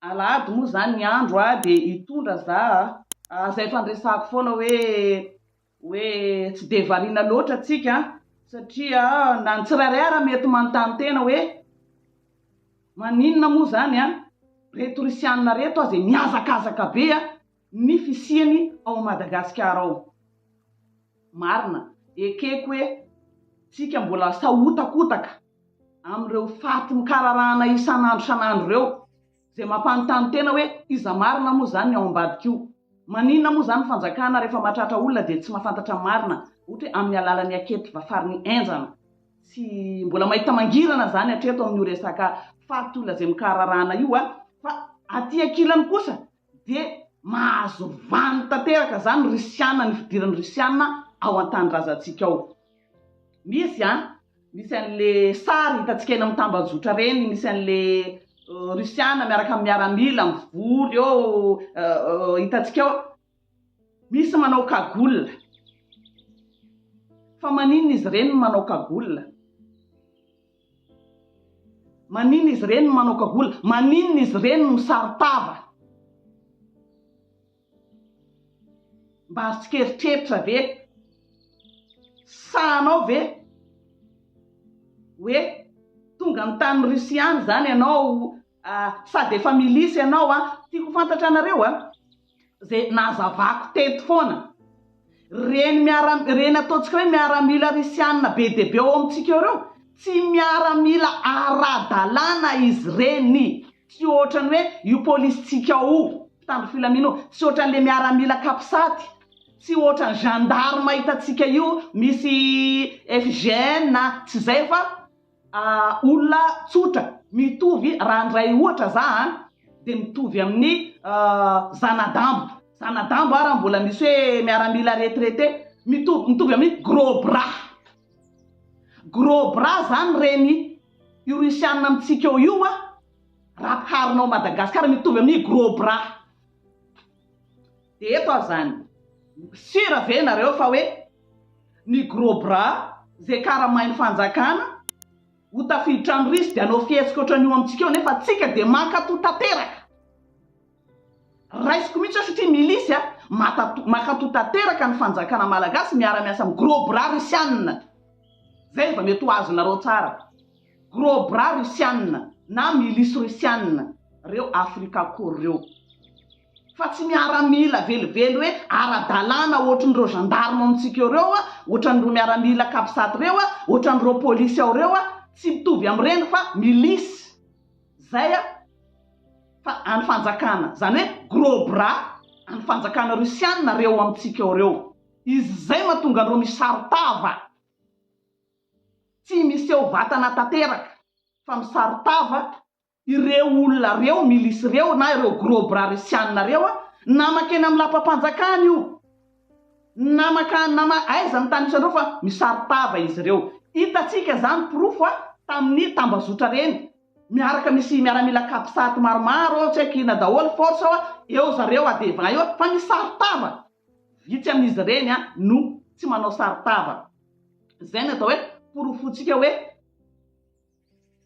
alahady moa zany ny andro dia hitondra za zay fandresako foana hoe tsy de variana loatra atsika satria na ny tsirairay ara mety manontany tena hoe maninona moa zany reto risianina reto zay miazakazaka be ny fisiany ao Madagasikara ao. Marina ekeko hoe tsika mbola sahotakotaka amin'ireo faty mikararahana isan'andro ireo zay mampanontany tena hoe iza marina moa zany ao ambadika io. Maninona moa zany fanjakana rehefa mahatratra olona dia tsy mahafantatra marina ohatra amin'ny alalan'ny akety vafariny enjana sy mbola mahita mangirana zany hatreto amin'io resaka faty olona zay mikararahana io fa aty ankilany kosa dia mahazo vany tanteraka zany risianina ny fidiran'ny risianina ao an-tanindrazantsika ao. Misy an'le sary hitantsika eny amin'ny tambazotra reny, misy an'le risianina miaraka amin'ny miaramila mivory eo hitantsika ao, misy manao kagola. Fa maninona izy ireny manao kagola? Maninona izy ireny manao kagola? Maninona izy ireny misaritava? Mba azo tsikeritreritra ve? Sanao ve hoe tonga ny tany Rusiany zany ianao sady efa milisy ianao tiako fantatra anareo zay nazavako teto foana reny ataontsika hoe miaramila Rusianina be dia be ao amintsika ireo tsy miaramila ara-dalàna izy reny, tsy ohatrany hoe io polisitsika ao mpitandro filaminana tsy ohatran'le miaramila kapisaty, tsy ohatran'ny gendarme hitantsika io misy FGN tsy zay fa olona tsotra mitovy raha ndray ohatra za dia mitovy amin'ny zanadambo raha mbola misy hoe miaramila retraité mitovy amin'ny gros bras zany reny io Rusianina amintsika io raha piharinao Madagasikara mitovy amin'ny gros bras. Dia eto zany sira ve nareo fa hoe ny gros bras zay karamain'ny fanjakana ho tafiditra ny risy dia anao fihetsika ohatran'io amintsika eo nefa tsika dia mankato tanteraka. Raisiko mihitsy satria milisy mankato tanteraka ny fanjakana malagasy miara-miasa amin'ny gros bras Rusianina. Zay va mety ho azonareo tsara. Gros bras Rusianina na milisy Rusianina reo Afrika akory reo. Fa tsy miaramila velively hoe ara-dalàna ohatran'ireo gendarme amintsika ireo ohatran'ireo miaramila kapisaty reo ohatran'ireo polisy ao reo tsy mitovy amin'ireny fa milisy zay fa any fanjakana zany hoe gros bras any fanjakana Rusianina reo amintsika ao reo. Izy zay mahatonga an'ireo misaritava, tsy miseho vatana tanteraka fa misaritava ireo olona reo milisy reo na ireo gros bras Rusianina reo namaka eny amin'ny lapam-panjakana io aiza ny tanisandreo fa misaritava izy reo. Hitatsika zany profo tamin'ny tambazotra reny miaraka misy miaramila kapisaty maromaro tsy haiko ina daholo force eo zareo adevagna eo fa misaritava. Vitsy amin'izy reny no tsy manao saritava. Zay ny atao hoe porofotsika hoe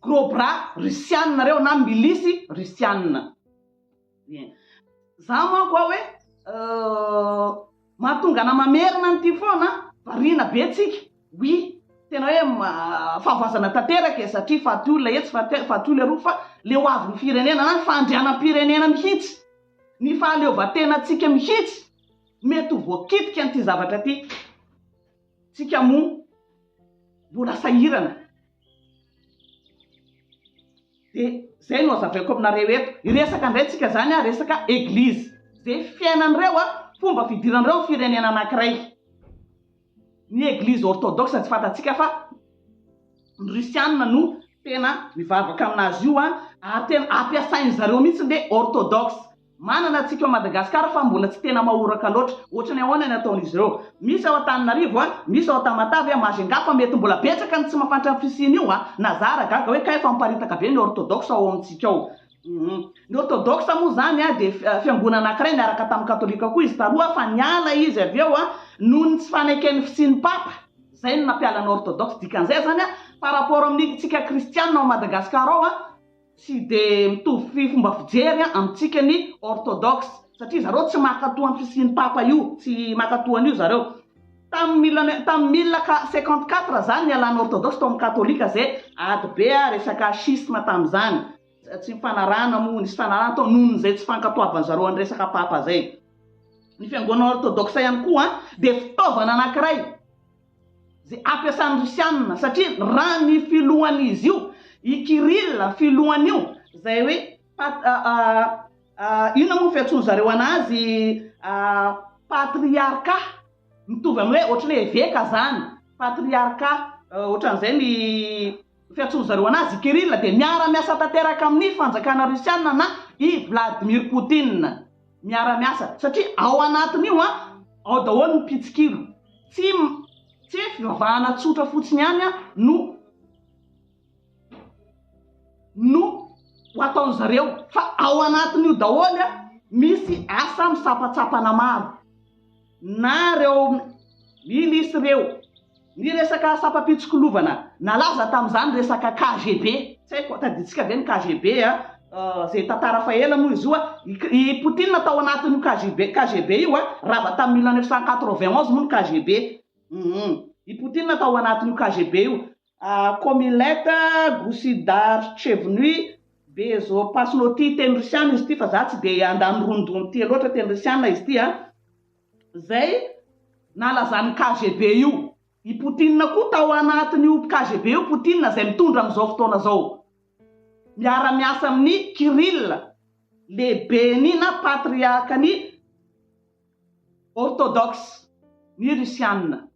gros bras Rusianina reo na milisy Rusianina. Za manko hoe mahatonga namamerina an'ity foana variana be tsika. Oui, tena hoe fahavazana tanteraka satria faty olona etsy faty olona roa fa le ho avy ny firenena na ny fandrianam-pirenena mihitsy ny fahaleovantenantsika mihitsy mety ho voakitika an'ity zavatra ty. Tsika moa mbola sahirana. Dia zay no azavaiko aminareo eto. Iresaka indray tsika zany resaka eglizy zay fiainan'ireo fomba fidiran'ireo ny firenena anankiray. Ny eglizy orthodoxe tsy fantatsika fa ny Rusianina no tena mivavaka aminazy io ary tena ampiasain'zareo mihitsy le orthodoxe. Manana atsika ao Madagasikara fa mbola tsy tena mahoraka loatra ohatrany ahoana ny ataon'izy ireo. Misy ao Antananarivo misy ao Tamatavy Majunga fa mety mbola betsaka ny tsy mahafantatra ny fisiany io Nazara gaga hoe kay fa miparitaka be ny orthodoxe ao amintsika ao. Ny orthodoxe moa zany dia fiangonana anankiray niaraka tamin'ny katolika koa izy taloha fa niala izy avy eo noho ny tsy fanaiken'ny fisian'ny papa. Zay no nampiala ny orthodoxe dikan'izay zany par rapport amin'ny tsika kristianina ao Madagasikara ao tsy de mitovy fomba fijery amintsika ny orthodoxe satria zareo tsy makatoa amin'ny fisian'ny papa io, tsy makatoan'io zareo. Tamin'ny 1054 zany ny alàny orthodoxe tao amin'ny katolika zay ady be resaka schisme tamin'izany. Tsy mifanarana moa, nisy fanarana tao nohon'ny zay tsy fankatoavan zareo amin'ny resaka papa zay. Ny fiangonana orthodoxe ihany koa dia fitaovana anankiray zay ampiasan'ny Rusiana satria raha ny filohan'izy io, i Kirill filohan'io zay hoe ino moa fiantsoana zareo anazy patriarca, mitovy amin'ny hoe ohatry hoe évêque zany, patriarca ohatran'izay ny fiantsoana zareo anazy. Kirill dia miara-miasa tanteraka amin'ny fanjakana Rusiana na i Vladimir Poutine, miara-miasa satria ao anatin'io ao daholo ny mpitsikilo, tsy fivavahana tsotra fotsiny ihany no ataony zareo, fa ao anatin'io daholo misy asa misapatsapana maro, na reo milisy reo ny resaka sapapitsikolovana nalaza tamin'izany resaka KGB, tsy haiko taditsika ve ny KGB zay tantara fa ela moa izy io i Poutine tao anatin'io KGB io rava tamin'ny 1991 moa ny KGB. I Poutine tao anatin'io KGB io. Comme il est Gousidarchevny Bezopasnoty teny Rusiana izy ty fa za tsy de andany rondony ty loatra teny Rusiana izy ty zay nalazany KGB io. I Poutine koa tao anatin'io KGB io Poutine zay mitondra amin'izao fotoana zao, miara-miasa amin'ny Kirill lehibe ny na patriarca ny orthodoxe ny Rusiana.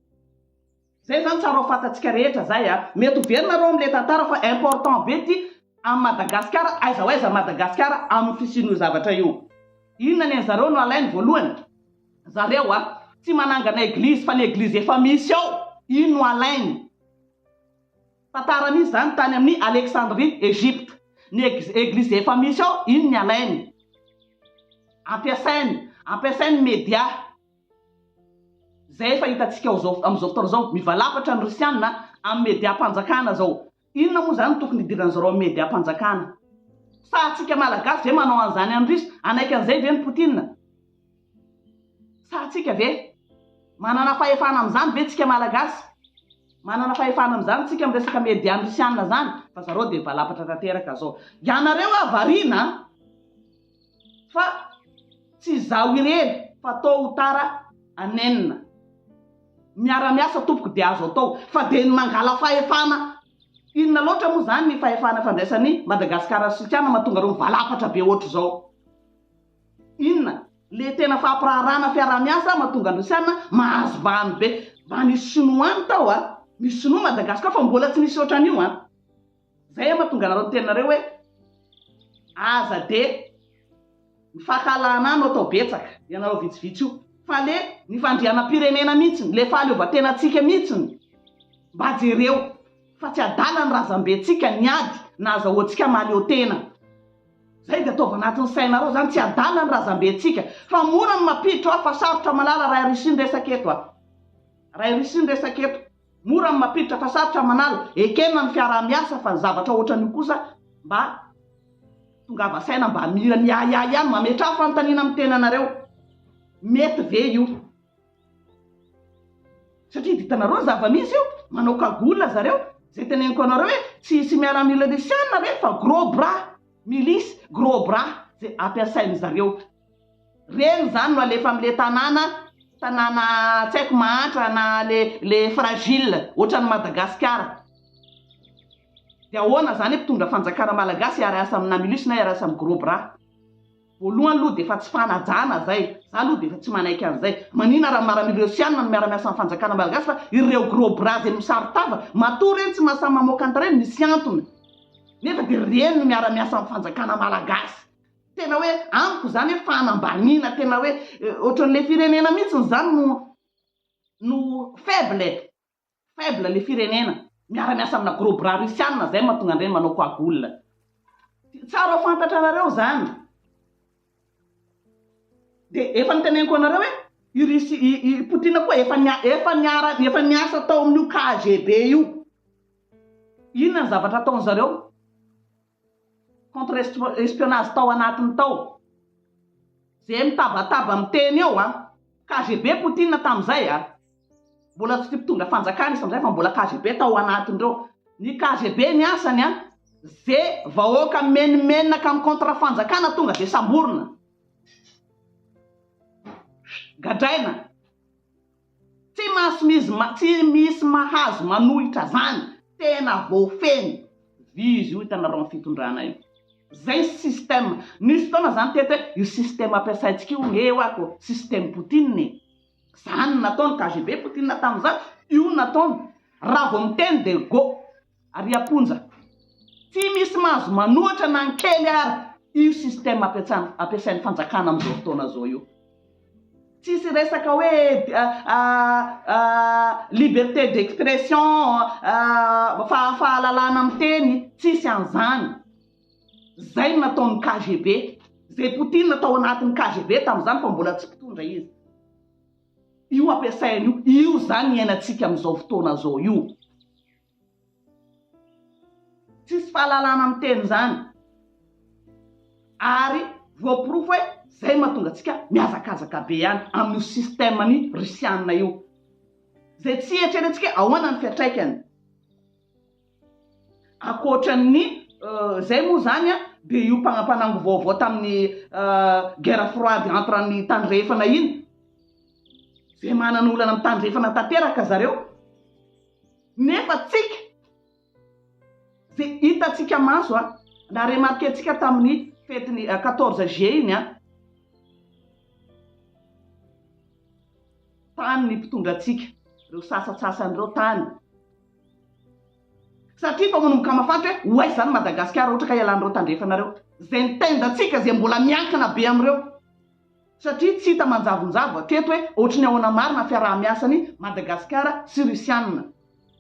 Zay zany tsara ho fantatsika rehetra zay mety hoverinareo amin'ilay tantara fa important be ty amin'ny Madagasikara, aiza ho aiza Madagasikara amin'ny fisian'io zavatra io. Inona ny zareo no alainy voalohany? Zareo tsy manangana eglizy fa ny eglizy efa misy ao, ino alainy? Tantara misy zany tany amin'ny Alexandrie, Egypte. Ny eglizy efa misy ao, ino ny alainy? Ampiasainy média. Zay efa hitantsika amin'izao fotoana zao mivalapatra ny Rusiana amin'ny média-mpanjakana zao. Inona moa zany tokony hidiran'ny zareo amin'ny média-mpanjakana? Sa atsika malagasy ve manao an'izany amin'ny Rusy? Anaiky an'izay ve ny Poutine? Sa atsika ve manana fahefana amin'izany ve tsika malagasy? Manana fahefana amin'izany tsika amin'ny resaka média ny Rusiana zany? Fa zareo dia valapatra tanteraka zao. Ianareo variana fa tsy zaho irery fa tôt ou tard anenina. Miara-miasa tompoko dia azo atao, fa dia ny mangala fahefana. Inona loatra moa zany ny fahefana fandraisan'ny Madagasikara sy Rusiana mahatonga reo valapatra be ohatry zao? Inona le tena fampirarana fiara-miasa mahatonga ny Rusiana mahazo vahany be? Mba nisy sinoa any tao misy sinoa Madagasikara fa mbola tsy nisy ohatran'io zay mahatonga nareo tenareo hoe aza de mifakalana any atao betsaka ianareo vitsivitsy io, fa le ny fandrianam-pirenena mihitsiny, le fahaleovantenantsika mihitsiny mba jereo fa tsy adala ny razambentsika ny ady na azahoantsika maleo tena. Zay dia ataova anatin'ny sainareo zany, tsy adala ny razambentsika fa mora ny mampiditra fa sarotra manala raha Russie ny resaka eto raha Russie ny resaka eto, mora ny mampiditra fa sarotra manala ekena ny fiara-miasa fa ny zavatra ohatran'io kosa mba tongava saina mba mila miayay ihany mametra fanontaniana amin'ny tenanareo. Mety ve io? Satria ditanareo zava-misy io manao kagolina zareo, zay teneniko anareo hoe tsy miara-mila Rusiana re fa gros bras milice, gros bras zay ampiasainy zareo. Reny zany no alefa amin'le tanàna tsy haiko mahantra na le fragile ohatran'ny Madagasikara. Dia ahoana zany mpitondra fanjakana malagasy iara-asa amina milice na iara-asa amin'ny gros bras? Voalohany aloha dia efa tsy fanajana zay, za aloha dia efa tsy manaiky an'izay. Manina raha miara-mila Rusiana no miara-miasa amin'ny fanjakana malagasy fa ireo gros bras zay misaritava matoa reny tsy mahasamy mamoaka an'ireny, misy antony. Nefa dia reny no miara-miasa amin'ny fanjakana malagasy. Tena hoe amiko zany hoe fanambaniana, tena hoe ohatran'le firenena mihitsy zany no faible le firenena miara-miasa amina gros bras Rusiana, zay mahatonga an'ireny manao coagule. Tsara ho fantatra anareo zany. Dia efa niteneniko anareo hoe i Poutine koa efa niasa tao amin'io KGB io. Inona ny zavatra ataony zareo? contre espionnage tao anatiny tao zay mitabataba miteny eo KGB Poutine tamin'izay mbola tsy mpitondra fanjakana izy am'izay fa mbola KGB tao anatindreo ny KGB ny asany zay vahoaka menimenaka amin'ny contre fanjakana tonga de samborina gadraina tsy misy mahazo manohitra zany tena voafeny vizy io hitanareo amin'ny fitondrana io zay système nisy fotoana zany teto hoe io système ampiasaintsika io eo ako système Poutine zany nataony KGB Poutine tamin'izany io nataony raha vao miteny de go ary aponja tsy misy mahazo manohitra na ny kely ary io système ampiasain'ny fanjakana amin'izao fotoana zao io tsisy resaka hoe liberté d'expression fahalalana miteny tsisy an'izany zay nataony KGB zay Poutine natao anatin'ny KGB tamin'izany fa mbola tsy mpitondra izy io ampiasainy io zany iainantsika amin'izao fotoana zao io tsisy fahalalana miteny zany ary voaporofo hoe zay mahatonga atsika miazakazaka be ihany amin'io système ny russiana io zay tsy eritreretintsika ahoana ny fiatraikany akoatran'ny zay moa zany de io mpanapanango vaovao tamin'ny guerre froide entre ny tandrefana iny zay manana olana amin'ny tandrefana tanteraka zareo nefa tsika zay hitatsika maso na remarquentsika tamin'ny fetiny 14 juillet iny tany ny mpitondratsika reo sasatsasanyireo tany satria fa manomboka mafantatra hoe oay zany Madagasikara ohatra ka ialan'ireo tandrefanareo zay nitendatsika zay mbola miankina be am'ireo satria tsy hita manjavonjavo teto hoe ohatrany ahoana marina fiaraha-miasany Madagasikara sy Rusiana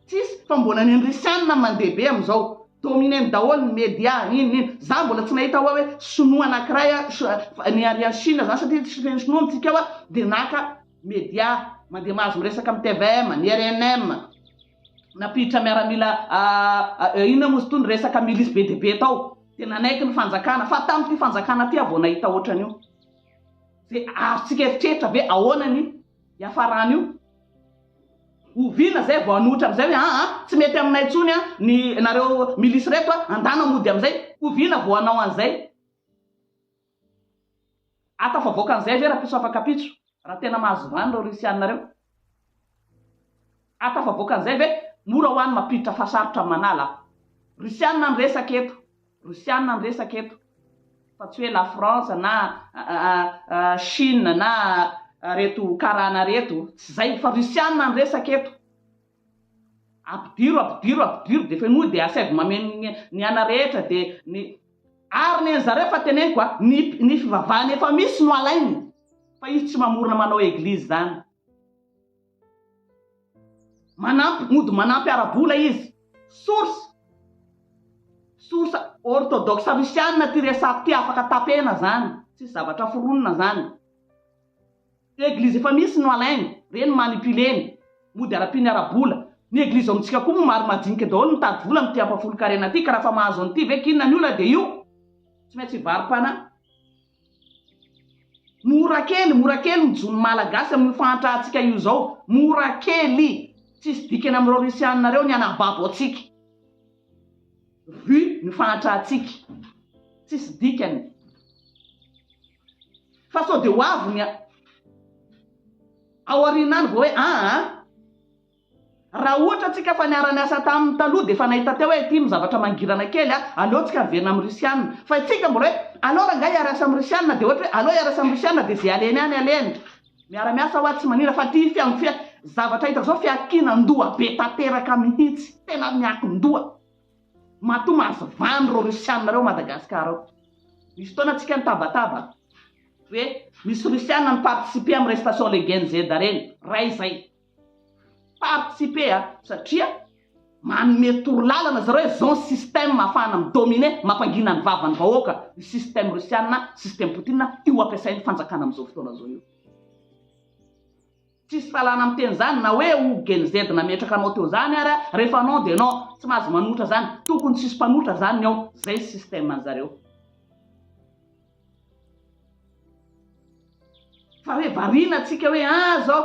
tsisy fa mbola ny Rusiana mandeha be am'izao domineny daholo ny média iny za mbola tsy nahita hoe sinoa anankiray ny arian'ny Chine zany satria feny sinoa amintsika de naka média mandeha mahazo miresaka amin'ny TVM ny RNM napiditra miaramila inona moa tony resaka milisy be de be tao de nanaiky ny fanjakana fa tamin'ity fanjakana ty vao nahita ohatran'io zay azotsika eritreritra ve ahoana ny iafarany io ovina zay vao anohitra am'izay hoe tsy mety aminay tsony ny nareo milisy reto andana mody am'izay ovina vao anao an'izay atafavoaka an'izay ve raha piso afaka pitso raha tena mahazo vany reo Rusianareo atafavoaka an'izay ve mora ho any mampiditra fahasarotra manala Rusiana ny resaka eto Rusiana ny resaka eto fa tsy hoe la France na Chine na reto karana reto tsy zay fa Rusiana ny resaka eto ampidiro de fa moa de asaivo mameno ny ana rehetra de ny ary ny zareo fa teneniko ny fivavahany efa misy no alainy fa izy tsy mamorona manao eglizy zany manampy arabola izy source orthodoxe Rusiana ty resako ty afaka tapena zany tsy zavatra foronina zany eglizy efa misy no alainy reny manipuleny mody arapiny arabola ny eglizy amintsika koa moa maro madinika daholo mitady vola amity ampafolo karena ty karaha fa mahazo an'ity ve kinona ny ola de io tsy maintsy varipana mora kely mijony malagasy amin'ny fantratsika io zao mora kely tsisy dikany amin'ireo Rusianareo ny anababo atsika vu ny fantratsika tsisy dikany fa sao de hoaviny ao arinany vao hoe raha ohatra tsika fa niarany asa tamin'ny taloha de fa nahita teo hoe ty mizavatra mangirana kely aleotsika verina amin'ny Rusiana fa itsika mbola hoe alora nga iarasa amin'ny Rusiana de ohatra hoe alo iarasa amin'ny Rusiana de zay aleny any aleny miara-miasa ho tsy manira fa ty zavatra hitako zao fiakinan-doha be tanteraka mihitsy tena miakin-doha mato mahazo vany reo Rusianareo Madagasikara ao misy fotoana tsika nitabataba hoe misy Rusiana ny participe amin'ny restation Legend Z reny ray zay participe satria manome torolalana zareo hoe zao système afahana midomine mampangina ny vavany vahoaka ny système Rusiana système Poutine io ampiasain'ny fanjakana amin'izao fotoana zao io tsisy falana amin'ny teny zany na hoe Gen Z nametraka anao teo zany rehefa anao de anao tsy mahazo manotra zany tokony tsisy mpanotra zany ao zay système an'zareo fa hoe variana atsika hoe zao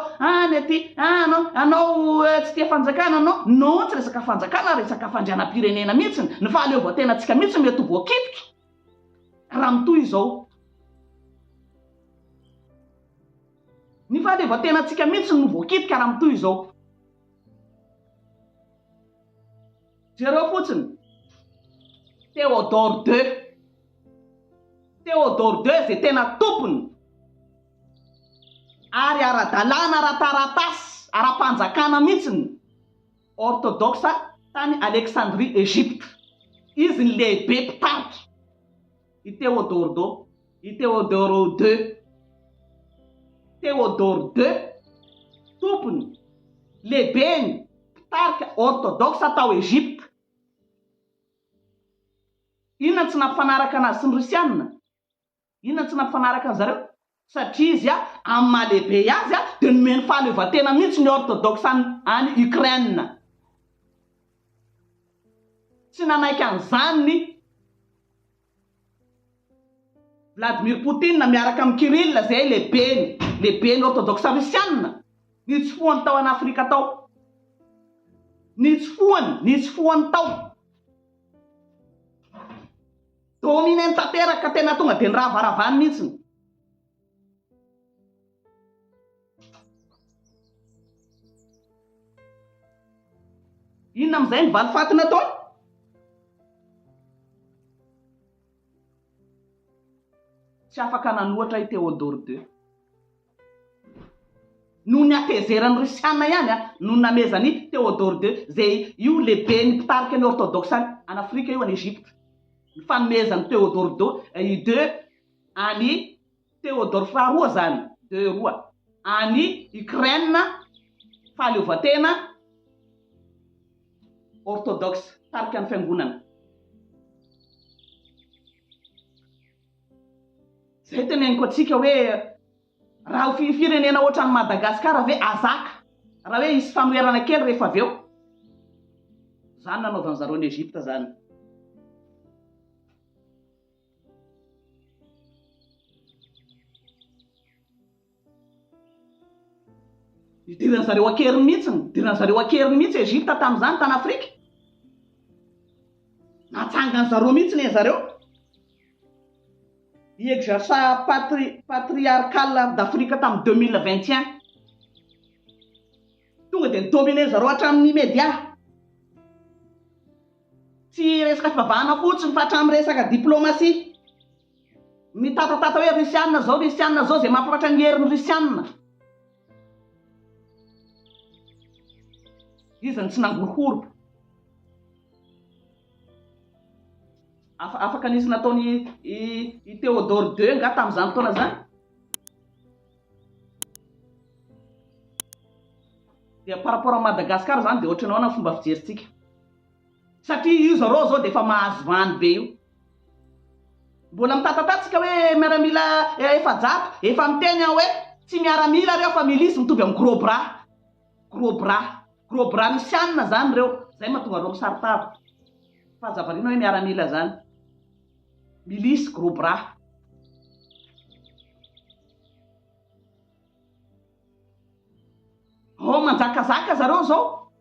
ny aty anao tsy tia fanjakana anao non tsy resaka fanjakana resaka fandrianam-pirenena mihitsiny ny fahaleovan-tena atsika mihitsy mety voakitika raha mitoy izao ny fahaleovan-tena atsika mihitsy no voakitika raha mitoy izao. Jereo fotsiny Théodore II zay tena tompony ary ara-dalàna ara-taratasy ara-panjakana mihitsiny orthodoxe tany Alexandrie Egypte. Izy ny lehibe mpitariky i Théodore II tompony lehibeny mpitariky orthodoxe tao Egypte. Inona tsy nampifanaraka anazy sy ny Rusianina? Inona tsy nampifanaraka an zareo? Satria izy amin'ny mahalehibe azy dia nomeny fahaleovan-tena mihitsy ny orthodoxe any Ukraine. Tsy nanaiky an'izany ny Vladimir Poutine miaraka amin'ny Kirill zay lehibeny orthodoxe rusianina nitsofohany tao an'Afrika tao. Nitsofohany tao. Domineny tanteraka tena tonga dia niravaravany mihitsiny. Inona amin'izay ny valifatina tao? Tsy afaka nanohatra i Théodore II. Noho ny atezerany rusianina ihany noho namezany Théodore II zay io lehibe ny mpitariky ny orthodoxe any Afrika io any Egypte. Ny fanomezany Théodore II any Théodore faharoa zany roa any Ukraine fahaleovan-tena orthodoxe tarika ny fiangonana. Zay teneniko atsika hoe raha firenena ohatran'ny Madagasikara ve azaka raha hoe isy fanoherana kely rehefa avy eo. Zany nanaovany zareo ny Egypte zany. Idiran'ny zareo akeriny mihitsy Egypte tamin'izany tany Afrika. Natsangany zareo mihitsy ny zareo. Exerça patriarcal d'Afrique tamin'ny 2021. Tonga dia nidomine zareo hatramin'ny média. Tsy resaka fivavahana fotsiny fa hatramin'ny resaka diplomasia. Mitatata hoe rusianina zao zay mampafatra ny herin'ny rusianina. Izy tsy nangorohoro. Afaka nisy nataony i Théodore II nga tamin'izany fotoana zany. Dia par rapport à Madagascar zany dia ohatranao na fomba fijerintsika. Satria io zareo zao dia efa mahazo vany be io. Mbola mitatatantsika hoe miaramila efajato, efa miteny hoe tsy miaramila reo fa milisy mitovy amin'ny gros bras rusianina zany reo. Zay mahatonga reo misaritaro. Fahazavariana hoe miaramila zany. Milisy gros bras. Manjakazaka zareo zao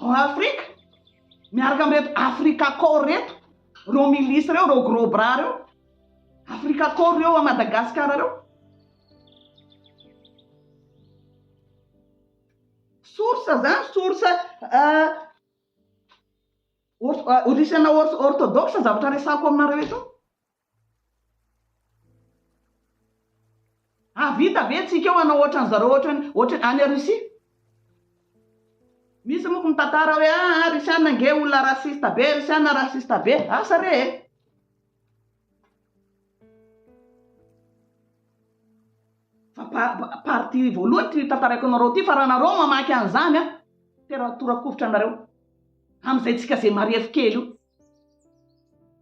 Afrika. Miaraka amin'reto Afrika Corps reto. Reo milisy reo, reo gros bras reo. Afrika Corps reo a Madagasikara reo. Source orisana orthodoxe zavatra resako aminareo eto. Vita ve tsika eo anao ohatran zareo ohatran any Russie. Misy moa mitantara hoe rusianina nge olona rasista be, asa re. Fa parti voalohany ty tantaraiko anareo ty fa raha nareo mamaky an'izany tena torakovitra anareo amin'izay tsika zay mariefo kely io.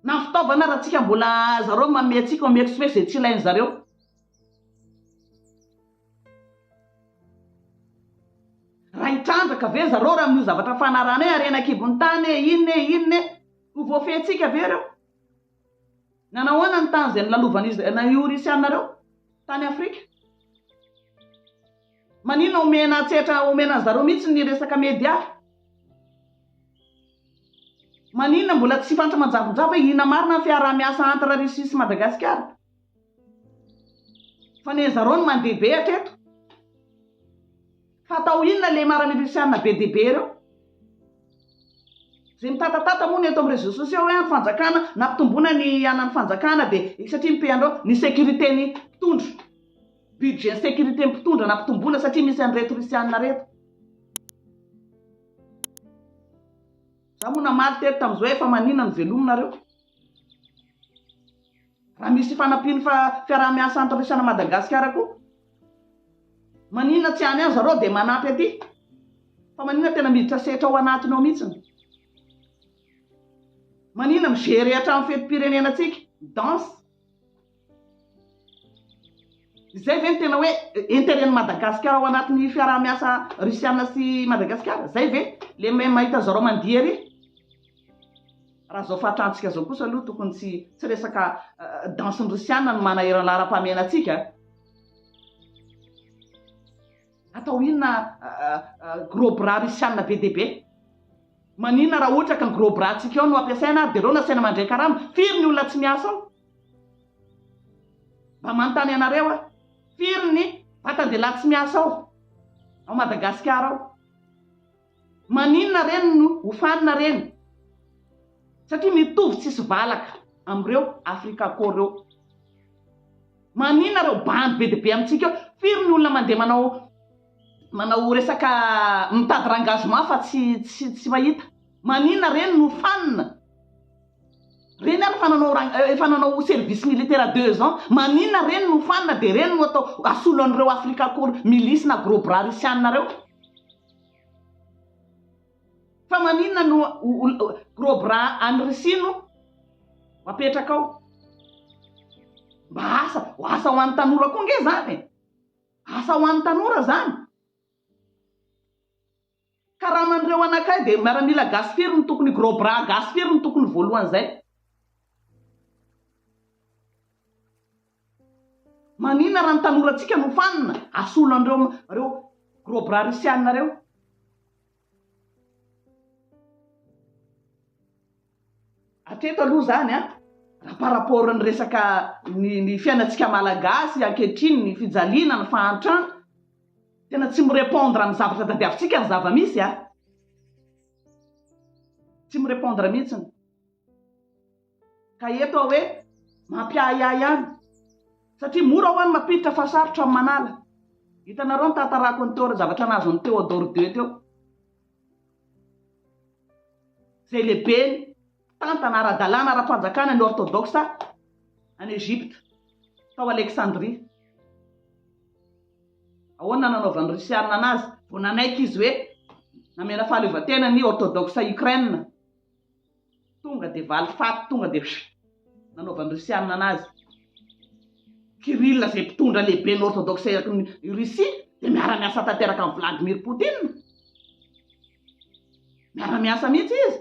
Na fitaovana raha tsika mbola zareo manome atsika omeko zay tsy ilainy zareo. Raha hitrandraka ve zareo raha amin'io zavatra fanarana arena kibony tany inone ho voafehtsika ve reo. Nanahoana ny tany zay nilalovany na io rusianina reo tany Afrika. manina omena tsetra omena zareo mihitsy ny resaka media manina mbola tsy fantatra manjavonjava hoe ina marina fiaraha-miasa entre Russie sy Madagasikara fa ne zareo no mandeha be atreto fa atao inona le mara-milisiana be dia be ireo zay mitatatata moa ny eto amin'ny réseaux sociaux hoe ny fanjakana nampitomboana ny anan'ny fanjakana dia satria mipehndreo ny sécurité ny mpitondra budget sécurité mpitondra nampitomboana satria misy an'reto risianina reto za moa namaly teto tamin'izao efa manina ny velominareo raha misy fanampiny fa fiaraha-miasa entre Russie na Madagasikara koa manina tsy any azy zareo dia manampy aty fa manina tena miditra setra ao anatiny ao mihitsiny manina migery hatramin'ny fetim-pirenena antsika danse izay ve ny tena hoe intérêt-ny Madagasikara ao anatin'ny fiaraha-miasa rusiana sy Madagasikara zay ve le mahita zareo mandihy ery raha zao fahatrantsika zao kosa aloha tokony tsy resaka danse-ny rusiana no manahera ny lara-pamena atsika atao inona gros bras rusiana be dia be manina raha ohatra ka ny gros bras tsika eo no ampiasaina ary dia reo nasaina mandray karama firy ny olona tsy miasa ao mba manontany anareo a firy ny vatan-dehilahy tsy miasa ao ao Madagasikara ao maninona reny no hofanina reny satria mitovy tsisy valaka amin'ireo Afrika kôreo maninona reo bandy be dia be amintsika eo firy ny olona mandeha manao resaka mitady rangazement fa tsy mahita maninona reny no fanina reny ary efa nanao service militaire 2 ans maninona reny no fanina dia reny no atao asolo an'ireo Afrika kôreo milisy na gros bras rusianareo fa maninona no gros bras any Russie no apetraka ao mba asa ho an'ny tanora koa nge zany asa ho an'ny tanora zany karaman'ireo anakay dia miaramila gasy firy ny tokony gros bras gasy firy ny tokony voalohan'izay maninona raha ny tanorantsika no fanina asolo an'ireo gros bras rusianareo atreto aloha zany a raha par rapport ny resaka ny fiainantsika malagasy ankehitriny ny fijaliana ny fahantrana tena tsy mirépondre amin'ny zavatra tadiavintsika ny zava-misy a tsy mirépondre mihitsiny ka eto hoe mampiahiahy ihany satria mora ho any mampiditra fa sarotra amin'ny manala hitanareo ny tantarako ny teo zavatra nazo ny Théodore II teo zay lehibe tantana ara-dalàna ara-panjakana ny orthodoxe any Egypte tao Alexandrie ahoana nanaovan'ny rusiana anazy vao nanaiky izy hoe namena fahaleovan-tena ny orthodoxe Ukraine tonga dia valy faty tonga dia nanaovan'ny rusiana anazy Kirill zay mpitondra lehibe ny orthodoxe Russie dia miara-miasa tanteraka amin'ny Vladimir Poutine miara-miasa mihitsy izy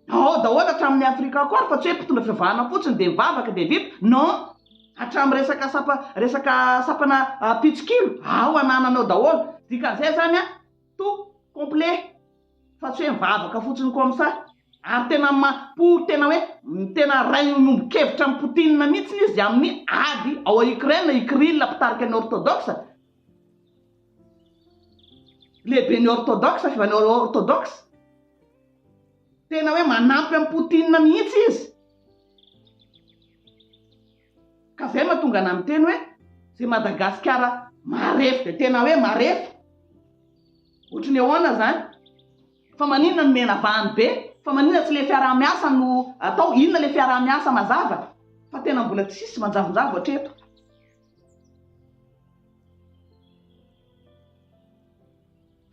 daholo hatramin'ny Afrika koa fa tsy hoe mpitondra fivavahana fotsiny dia mivavaka dia vita non hatramin'ny resaka sapana pitsikilo ao anananao daholo dikan'izay zany a tout complet fa tsy hoe mivavaka fotsiny koa amisa ary tena hoe tena ray nombon-kevitra amin'ny Poutine mihitsy izy amin'ny ady ao Ukraine Kirill mpitarika ny orthodoxe lehibe ny orthodoxe fivany orthodoxe tena hoe manampy amin'ny Poutine mihitsy izy ka zay mahatonga ana amin'ny teny hoe zay Madagasikara marefo dia tena hoe marefo ohatrany ahoana zany fa maninona no mena vahany be fa maninona tsy le fiaraha-miasa no atao inona le fiaraha-miasa mazava fa tena mbola tsisy manjavonjavo hatreto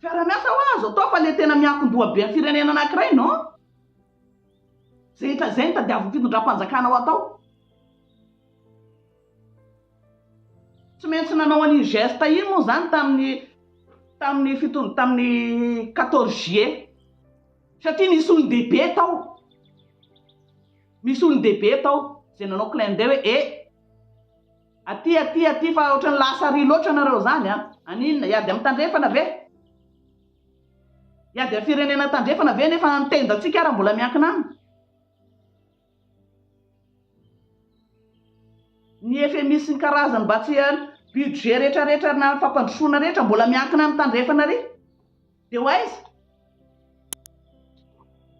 fiaraha-miasa ho azo atao fa le tena miankin-doha be amin'ny firenena anankiray non zay ny tadiaviny fitondram-panjakana ao atao tsy maintsy nanao an'iny geste iny moa zany tamin'ny 14 juillet satria nisy olony dehibe tao zay nanao clin d'œil hoe aty fa ohatrany lasary loatra nareo zany aninona iady amin'ny tandrefana ve iady amin'ny firenena tandrefana ve nefa nitendantsika ara mbola miankina any ny FMI sy ny karazany mba tsy budget rehetrarehetra na fampandrosoana rehetra mbola miankina amin'ny tandrefana ry dia ho aiza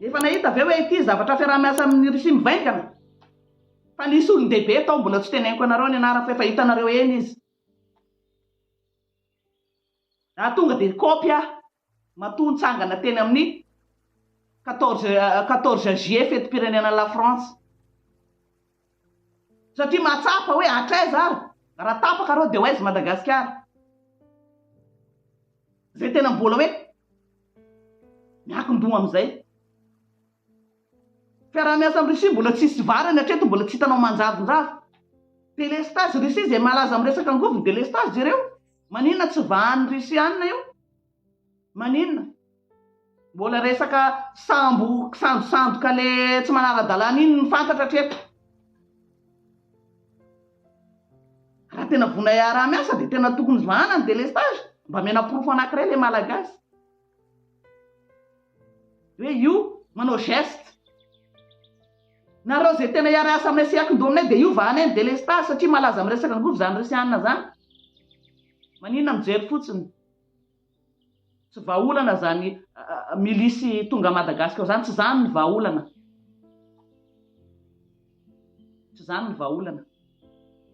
efa nahita ve hoe ity zavatra fiaraha-miasa amin'ny Russia mivaingana fa nisy olon-dehibe tao mbola tsy teneniko anareo ny anarany fa efa hitanareo eny izy tonga dia kopy matontsangana teny amin'ny 14 juillet fetim-pirenena la France satria mahatsapa hoe hatraiza ary raha tapaka reo dia ho aiza Madagasikara zay tena mbola hoe miankin-doha amin'izay fiaraha-miasa amin'ny Russie mbola tsisy varany hatreto mbola tsy hitanao manjavonjavo délestage Russie zay malaza amin'ny resaka angovony délestage ireo maninona tsy vahan'ny Russianina io maninona mbola resaka sandosandoka le tsy manara-dalàna iny ny fantatra hatreto raha tena vona iaraha-miasa dia tena tokony vahana ny délestage mba mena-porofo anankiray le malagasy hoe io manao geste nareo zay tena iaraha-miasa aminay sy akin-doha aminay dia io vahanay ny délestage satria malaza amin'ny resaka angovo zany Russianina zany maninona mijery fotsiny tsy vahaolana zany milisy tonga Madagasikara zany tsy zany ny vahaolana tsy zany ny vahaolana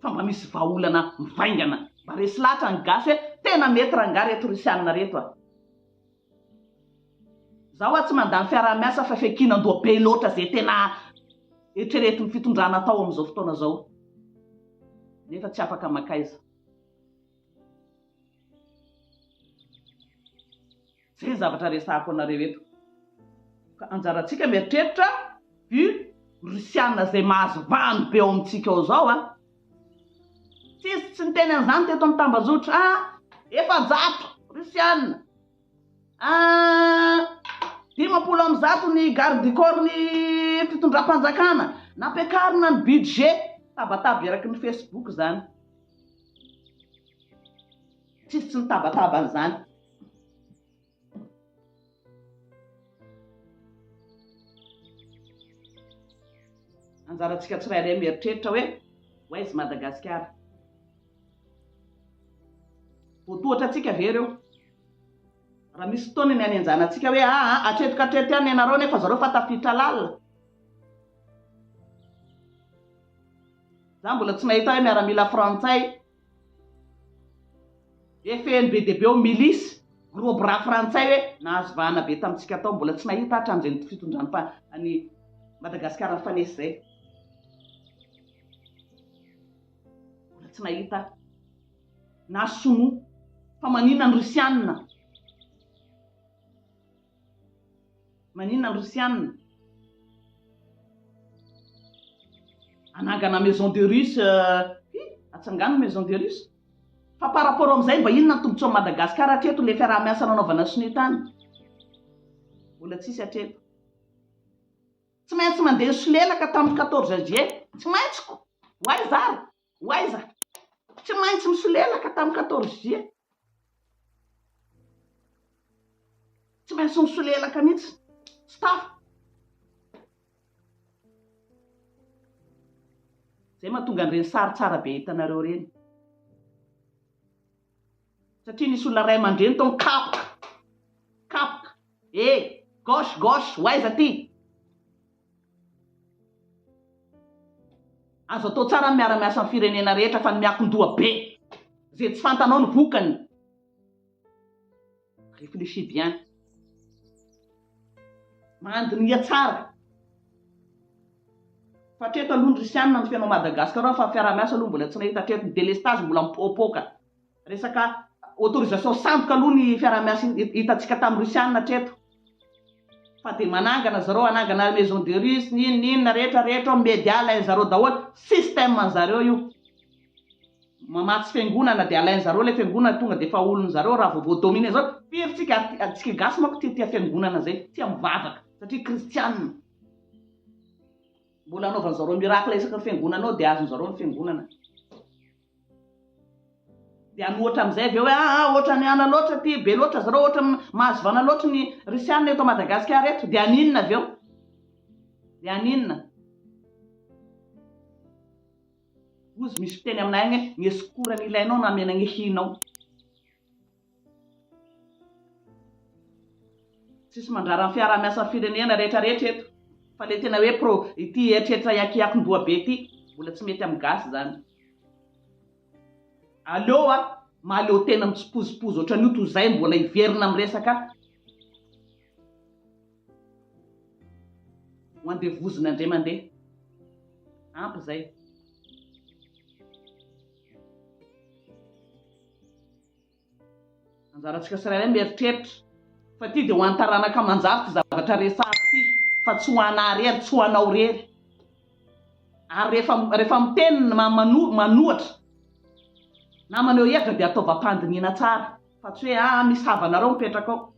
fa mba misy vahaolana mivaingana mba resy lahatra ny gasy hoe tena mety rangahy reto Russianina reto zaho tsy mandany fiaraha-miasa fa fekinan-doha be loatra zay tena eritreretin'ny fitondrana tao amin'izao fotoana zao nefa tsy afaka makaiza zay zavatra resahako anareo eto ka anjarantsika mieritreritra Russianina zay mahazo vano be ao amintsika ao zao tsy niteny an'izany teto amin'ny tambazotra efa-jato Russianina 50% ny garde du corps ny fitondram-panjakana nampiakarina ny budget tabataba eraky ny Facebook zany tsisy tsy nitabataba an'izany anjarantsika tsirairay mieritreritra hoe ho aizy Madagasikara voatohatra atsika ve reo raha misy fotoana ny anenjanantsika hoe atretikatreto ihany ianareo nefa zareo fa tafiditra lalina za mbola tsy nahita hoe miaramila frantsay FNBDB o milisy gros bras frantsay hoe nahazo vahana be tamintsika tao mbola tsy nahita hatran'izay fitondrany any Madagasikara fanesy zay mbola tsy nahita na sono fa maninona ny Russianina maninona ny Russianina anangana maison de russe atsangano maison de russe fa par rapport amin'izay mba inona ny tombontsoa Madagasikara hatreto le fiaraha-miasa nanaovana sonitany mbola tsisy hatreto tsy maintsy mandeha solelaka tamin'ny 14 juillet tsy maintsiko ho aiza tsy maintsy misolelaka tamin'ny 14 juillet tsy maintsy misolelaka mihitsy staff zay mahatonga an'ireny sary tsara be hitanareo reny satria nisy olona ray aman-dreny tao kapoka gauche ho aiza ty azo atao tsara ny miara-miasa amin'ny firenena rehetra fa ny miakin-doha be zay tsy fantanao ny vokany réfléchis bien mandinia tsara fa treto aloha ny Russianina ny fianao Madagasikara fa fiaraha-miasa aloha mbola tsy nahita treto ny délestage mbola mipoapoaka resaka autorisation samboka aloha ny fiaraha-miasa hitantsika tamin'ny Russianina treto fa dia manangana zareo anangana maison de russe ninona rehetrarehetra medy alain zareo daholo système an'zareo io mamatsy fiangonana dia alain zareo le fiangonana tonga dia efa olony zareo raha voadomine zao piritsika gasy manko tia fiangonana zay tia mivavaka satria kristianina mbola anaovan'zareo miracle isaka ny fiangonana ao dia azon'zareo ny fiangonana dia anoatra amin'izay avy eo hoe ohatra ny ana loatra ty be loatra zareo ohatra mahazo vana loatra ny risianina eto Madagasikara eto dia aninona avy eo dia aninona ozy misy fiteny aminay agny ny esokorana ilainao na mena ny hinao tsisy mandrara ny fiarah-miasa firenena rehetrarehetra eto fa le tena hoe ity eritreritra iakiakin-doha be ity mbola tsy mety amin'ny gasy zany aleo maleo tena mitsipozipozy ohatra ny toy izay mbola hiverina amin'ny resaka ho andevozina indray mandeha ampy zay anjarantsika sirairay mieritreritra fa ty dia ho an'ny taranaka manjary ty zavatra resahako ty fa tsy ho anah rery tsy ho anao rery ary rehefa miteny manohatra na maneho hevitra dia ataova-pandiniana tsara fa tsy hoe misy havanareo mipetraka ao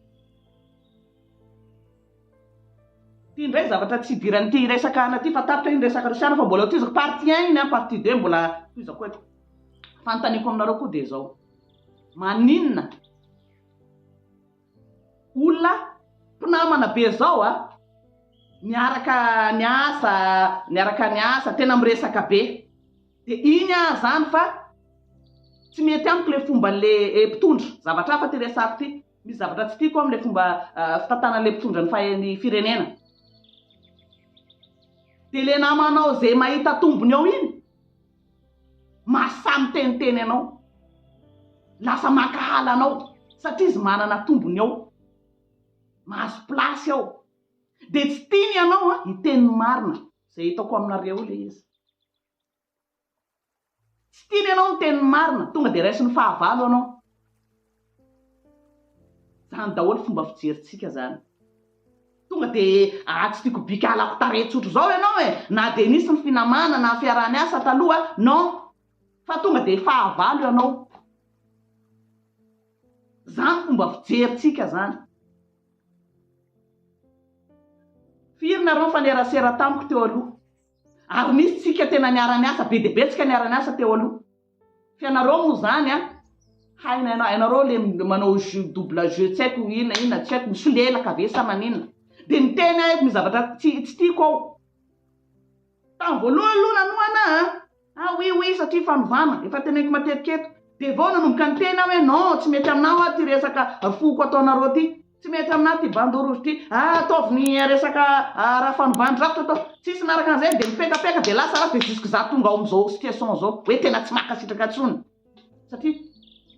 ty indray zavatra tsy idiran'ity resaka ana ty fa tapitra iny resaka rosiana fa mbola toizako partie 1 iny partie 2 mbola toizako eto fanontaniako aminareo koa dia zao maninona olona mpinamana be zao miaraka ny asa tena miresaka be dia iny zany fa tsy mety amiko le fomba le mpitondra zavatra hafa ty resako ty misy zavatra tsy tiako amin'le fomba fitantanan'le mpitondra ny firenena dia le namanao zay mahita tombony ao iny masamy teniteny anao lasa makahala anao satria izy manana tombony ao mahazo plasy ao dia tsy tiany ianao hiteny marina zay hitako aminareo le izy tsy tiany ianao miteny marina tonga dia raisy ny fahavalo anao zany daholo fomba fijerintsika zany tonga dia tsy tiako bika alako taretsotro zao ianao na dia nisy ny finamana na fiarahany asa taloha non fa tonga dia fahavalo ianao zany fomba fijerintsika zany firy nareo fanerasera tamiko teo aloha ary misy tsika tena niara-ny asa be dia be tsika niara-ny asa teo aloha fianareo moa zany hainareo le manao double jeu tsy haiko inona tsy haiko misolelaka ave sa maninona dia niteny aiko mizavatra tsy tiako ao tamin'ny voalohany aloha nanoana oui satria fanovana efa teneniko matetika eto dia vao nanomboka ny tena hoe non tsy mety aminao ty resaka foko ataonareo ty tsy mety aminah ty bandorozy ty ataovy ny resaka raha fanovany rafitra atao tsisy naraka an'izay dia mipekapeka dia lasa raha dia jusque za tonga ao amin'izao situation zao hoe tena tsy makasitraka tsony satria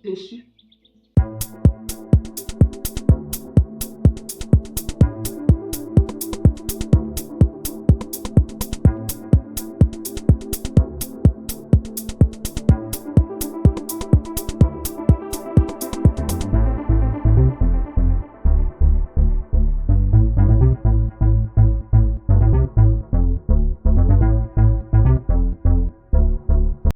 déçu